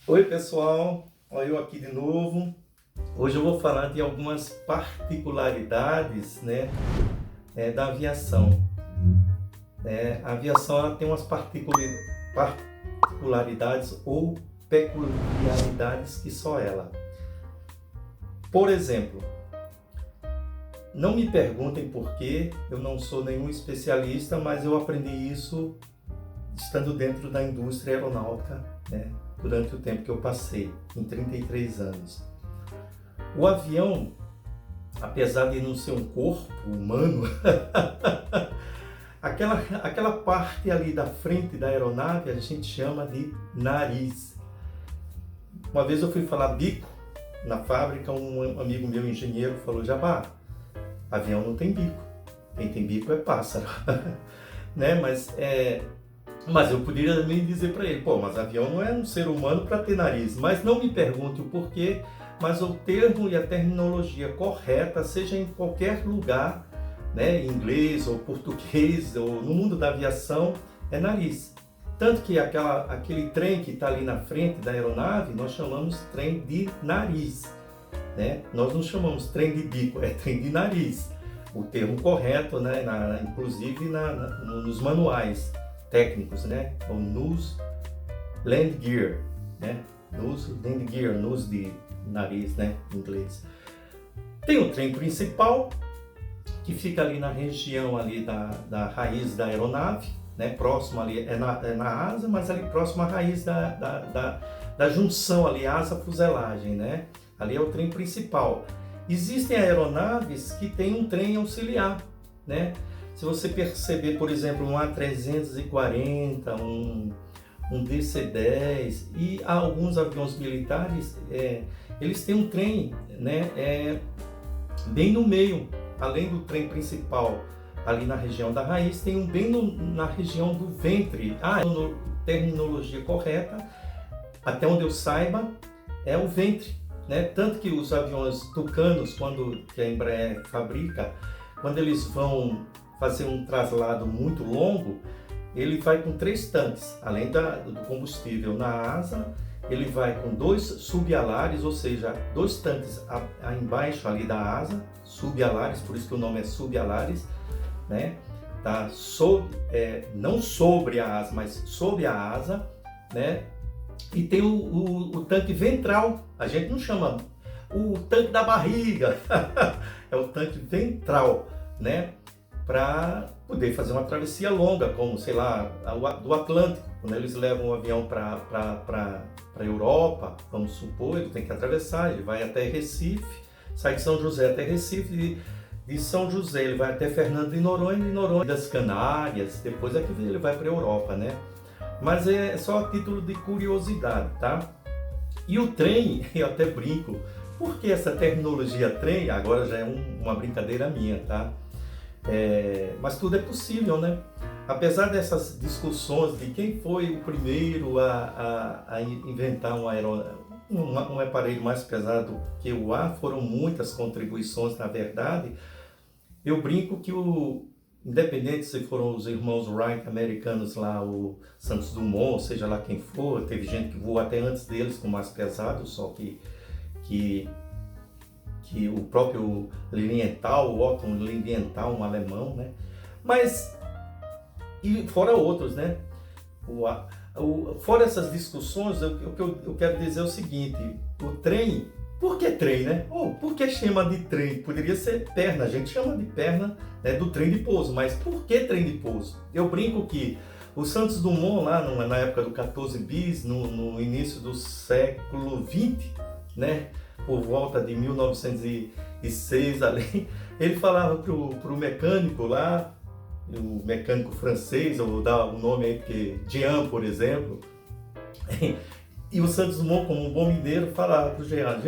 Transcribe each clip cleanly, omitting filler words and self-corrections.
Oi pessoal, olha eu aqui de novo. Hoje eu vou falar de algumas particularidades, da aviação. A aviação ela tem umas particularidades ou peculiaridades que só ela. Por exemplo, não me perguntem por quê, eu não sou nenhum especialista, mas eu aprendi isso estando dentro da indústria aeronáutica, durante o tempo que eu passei, em 33 anos. O avião, apesar de não ser um corpo humano, aquela parte ali da frente da aeronave a gente chama de nariz. Uma vez eu fui falar bico na fábrica, um amigo meu, engenheiro, falou: Jabá, avião não tem bico, quem tem bico é pássaro. Mas eu poderia também dizer para ele: pô, mas avião não é um ser humano para ter nariz. Mas não me pergunte o porquê, mas o termo e a terminologia correta, seja em qualquer lugar, em inglês ou português ou no mundo da aviação, é nariz. Tanto que aquele trem que está ali na frente da aeronave, nós chamamos trem de nariz. Nós não chamamos trem de bico, é trem de nariz. O termo correto, inclusive nos manuais técnicos, o nose land gear, nose land gear, nose de nariz, em inglês. Tem o trem principal, que fica ali na região ali da raiz da aeronave, próximo ali, é na asa, mas ali próximo à raiz da junção ali, asa-fuselagem, ali é o trem principal. Existem aeronaves que têm um trem auxiliar, Se você perceber, por exemplo, um A340, um DC-10 e alguns aviões militares, eles têm um trem, bem no meio, além do trem principal, ali na região da raiz, tem um bem na região do ventre. A terminologia correta, até onde eu saiba, é o ventre, Tanto que os aviões Tucanos, que a Embraer fabrica, quando eles vão fazer um traslado muito longo, ele vai com 3 tanques, além do combustível na asa, ele vai com 2 subalares, ou seja, 2 tanques embaixo ali da asa, subalares, por isso que o nome é subalares, Tá não sobre a asa, mas sob a asa, E tem o tanque ventral, a gente não chama o tanque da barriga, é o tanque ventral, para poder fazer uma travessia longa, como, sei lá, do Atlântico, quando eles levam o avião para a Europa, vamos supor, ele tem que atravessar, ele vai até Recife, sai de São José até Recife, de São José ele vai até Fernando de Noronha das Canárias, depois é que ele vai para a Europa, Mas é só a título de curiosidade, tá? E o trem, eu até brinco, porque essa terminologia trem, agora já é uma brincadeira minha, tá? Mas tudo é possível, Apesar dessas discussões de quem foi o primeiro a inventar um aparelho mais pesado que o ar, foram muitas contribuições, na verdade. Eu brinco que independente se foram os irmãos Wright americanos lá, o Santos Dumont, seja lá quem for, teve gente que voou até antes deles com mais pesado, só que o próprio Lilienthal, o Otto Lilienthal, um alemão, Mas, e fora outros, Fora essas discussões, o que eu quero dizer é o seguinte: o trem, por que trem, por que chama de trem? Poderia ser perna, a gente chama de perna, do trem de pouso, mas por que trem de pouso? Eu brinco que o Santos Dumont, lá na época do 14 bis, no início do século XX, por volta de 1906 ali, ele falava pro mecânico lá, o mecânico francês, eu vou dar o nome aí, porque Jean, por exemplo, e o Santos Dumont, como um bom mineiro, falava pro Jean: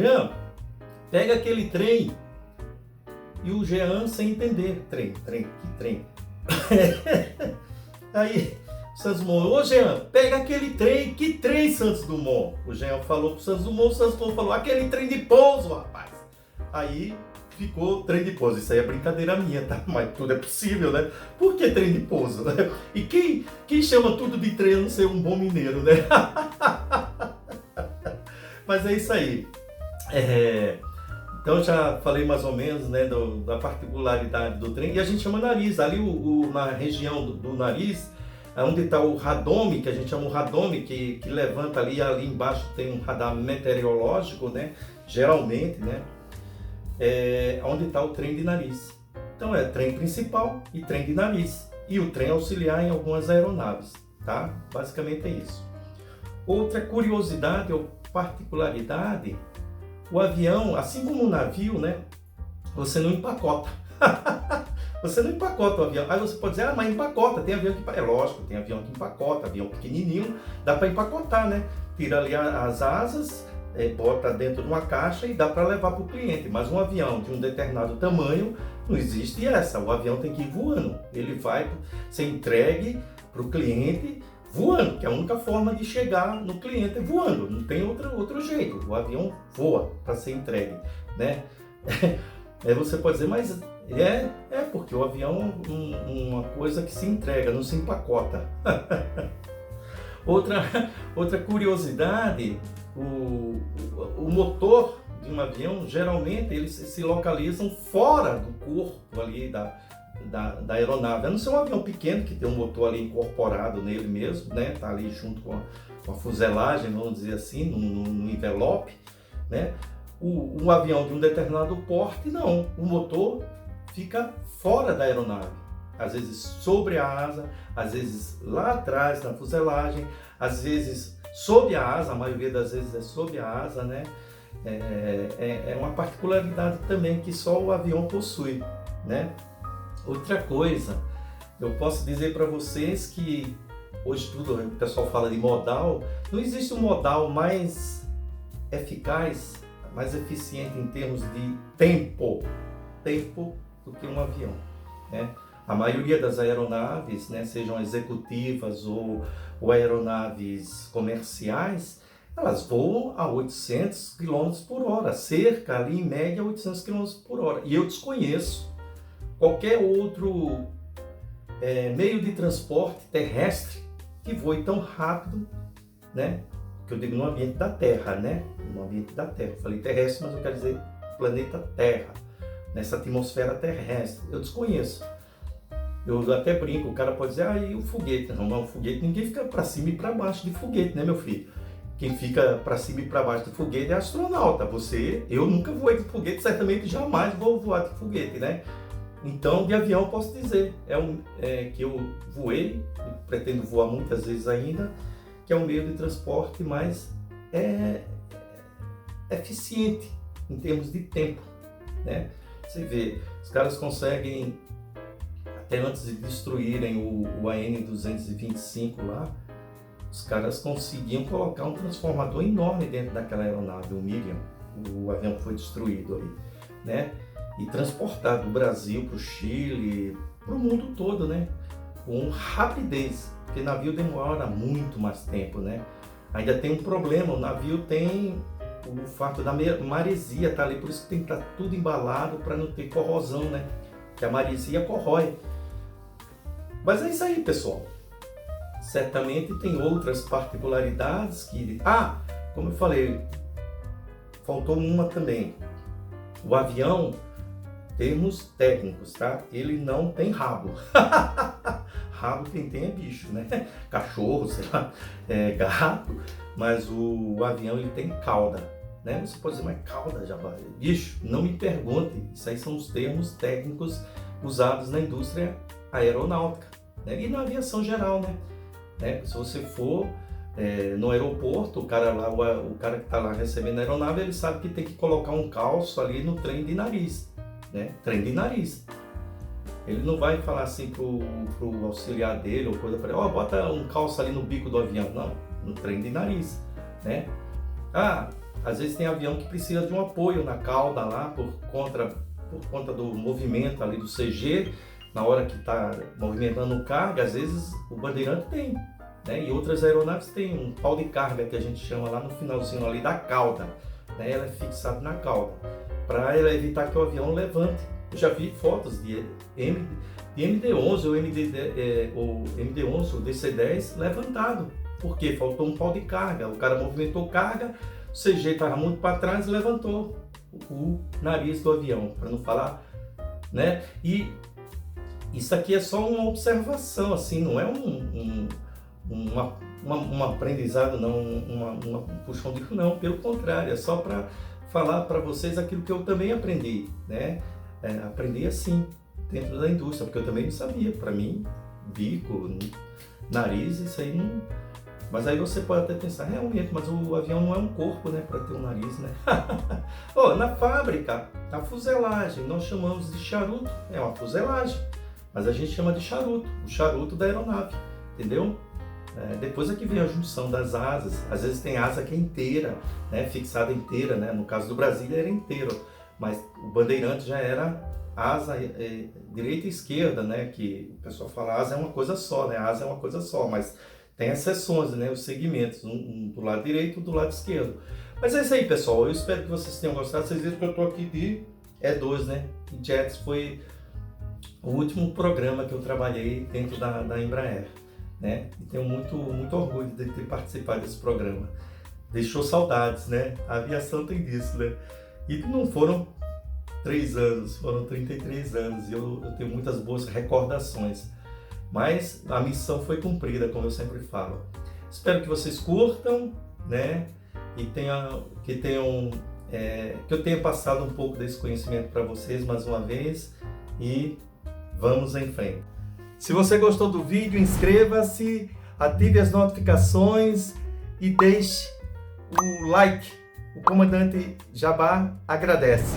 pega aquele trem. E o Jean, sem entender: trem, que trem? Aí o Santos Dumont: ô Jean, pega aquele trem. Que trem, Santos Dumont? O Jean falou pro Santos Dumont, o Santos Dumont falou: aquele trem de pouso, rapaz. Aí ficou trem de pouso. Isso aí é brincadeira minha, tá? Mas tudo é possível, Por que trem de pouso, E quem chama tudo de trem a não ser um bom mineiro, Mas é isso aí. Então, eu já falei mais ou menos, né, da particularidade do trem. E a gente chama nariz. Ali, na região do nariz, onde está o radome, que a gente chama o radome, que levanta ali embaixo tem um radar meteorológico, né, geralmente, né, onde está o trem de nariz. Então, é trem principal e trem de nariz. E o trem auxiliar em algumas aeronaves, tá? Basicamente é isso. Outra curiosidade ou particularidade, o avião, assim como o navio, né, você não empacota. Você não empacota o avião. Aí você pode dizer, mas empacota, tem avião que... É lógico, tem avião que empacota, avião pequenininho, dá para empacotar, né? Tira ali as asas, bota dentro de uma caixa e dá para levar para o cliente. Mas um avião de um determinado tamanho, não existe essa. O avião tem que ir voando. Ele vai ser entregue para o cliente voando, que é a única forma de chegar no cliente é voando. Não tem outro jeito. O avião voa para ser entregue, né? Aí você pode dizer, mas porque o avião é uma coisa que se entrega, não se empacota. Outra curiosidade, o motor de um avião, geralmente, eles se localizam fora do corpo ali da aeronave. A não ser um avião pequeno, que tem um motor ali incorporado nele mesmo, né? Tá ali junto com a fuselagem, vamos dizer assim, no envelope, né? Um avião de um determinado porte, não. O motor fica fora da aeronave. Às vezes sobre a asa, às vezes lá atrás na fuselagem, às vezes sob a asa, a maioria das vezes é sob a asa, né? É uma particularidade também que só o avião possui, né? Outra coisa, eu posso dizer para vocês que hoje tudo, o pessoal fala de modal, não existe um modal mais eficaz, mais eficiente em termos de tempo do que um avião, né? A maioria das aeronaves, né, sejam executivas ou aeronaves comerciais, elas voam a 800 km por hora, cerca ali em média 800 km por hora. E eu desconheço qualquer outro meio de transporte terrestre que voe tão rápido, né? Que eu digo no ambiente da Terra, né? No ambiente da Terra. Eu falei terrestre, mas eu quero dizer planeta Terra, nessa atmosfera terrestre. Eu desconheço. Eu até brinco, o cara pode dizer, e o foguete? Não, mas o foguete, ninguém fica para cima e para baixo de foguete, né, meu filho? Quem fica para cima e para baixo de foguete é astronauta. Eu nunca voei de foguete, certamente jamais vou voar de foguete, né? Então, de avião eu posso dizer, que eu voei, pretendo voar muitas vezes ainda, que é um meio de transporte mais eficiente em termos de tempo, né? Você vê, os caras conseguem, até antes de destruírem o AN-225 lá, os caras conseguiam colocar um transformador enorme dentro daquela aeronave, o Miriam, o avião que foi destruído ali, né? E transportar do Brasil para o Chile, para o mundo todo, né? Com rapidez, porque navio demora muito mais tempo, né? Ainda tem um problema, o navio tem o fato da maresia, tá ali, por isso que tem que estar tudo embalado para não ter corrosão, né? Que a maresia corrói. Mas é isso aí, pessoal. Certamente tem outras particularidades que... como eu falei, faltou uma também. O avião, termos técnicos, tá? Ele não tem rabo. Rabo quem tem é bicho, né? Cachorro, sei lá, gato. Mas o avião, ele tem cauda, né? Você pode dizer, mas cauda, Jabá? Bicho, não me pergunte. Isso aí são os termos técnicos usados na indústria aeronáutica, né? E na aviação geral, né? Se você for no aeroporto, o cara que está lá recebendo a aeronave, ele sabe que tem que colocar um calço ali no trem de nariz, né? Trem de nariz. Ele não vai falar assim pro auxiliar dele ou coisa para ele, bota um calço ali no bico do avião. Não, no trem de nariz, né? Às vezes tem avião que precisa de um apoio na cauda lá por conta do movimento ali do CG, na hora que está movimentando carga, às vezes o bandeirante tem, né? E outras aeronaves têm um pau de carga que a gente chama lá no finalzinho ali da cauda, né? Ela é fixada na cauda para evitar que o avião levante. Eu já vi fotos de MD-11 ou MD-11 ou DC-10 levantado, porque faltou um pau de carga. O cara movimentou carga, CG estava muito para trás e levantou o nariz do avião, para não falar, né? E isso aqui é só uma observação, assim, não é um aprendizado, não, um puxão de fio, não, pelo contrário, é só para falar para vocês aquilo que eu também aprendi, né? Aprendi assim, dentro da indústria, porque eu também não sabia, para mim, bico, nariz, isso aí não... Mas aí você pode até pensar, realmente, mas o avião não é um corpo, né, para ter um nariz, né? Na fábrica, a fuselagem, nós chamamos de charuto, é uma fuselagem, mas a gente chama de charuto, o charuto da aeronave, entendeu? Depois é que vem a junção das asas, às vezes tem asa que é inteira, né, fixada inteira, né? No caso do Brasília era inteiro, mas o Bandeirante já era asa direita e esquerda, né? Que o pessoal fala asa é uma coisa só, né? Asa é uma coisa só, mas tem as seções, né? Os segmentos, um do lado direito e do lado esquerdo. Mas é isso aí, pessoal. Eu espero que vocês tenham gostado. Vocês viram que eu estou aqui de E2, né? E Jets foi o último programa que eu trabalhei dentro da Embraer, né? E tenho muito orgulho de ter participado desse programa. Deixou saudades, né? A aviação tem disso, né? E não foram 3 anos, foram 33 anos. E eu tenho muitas boas recordações. Mas a missão foi cumprida, como eu sempre falo. Espero que vocês curtam, né? E que eu tenha passado um pouco desse conhecimento para vocês mais uma vez. E vamos em frente. Se você gostou do vídeo, inscreva-se, ative as notificações e deixe o like. O comandante Jabá agradece.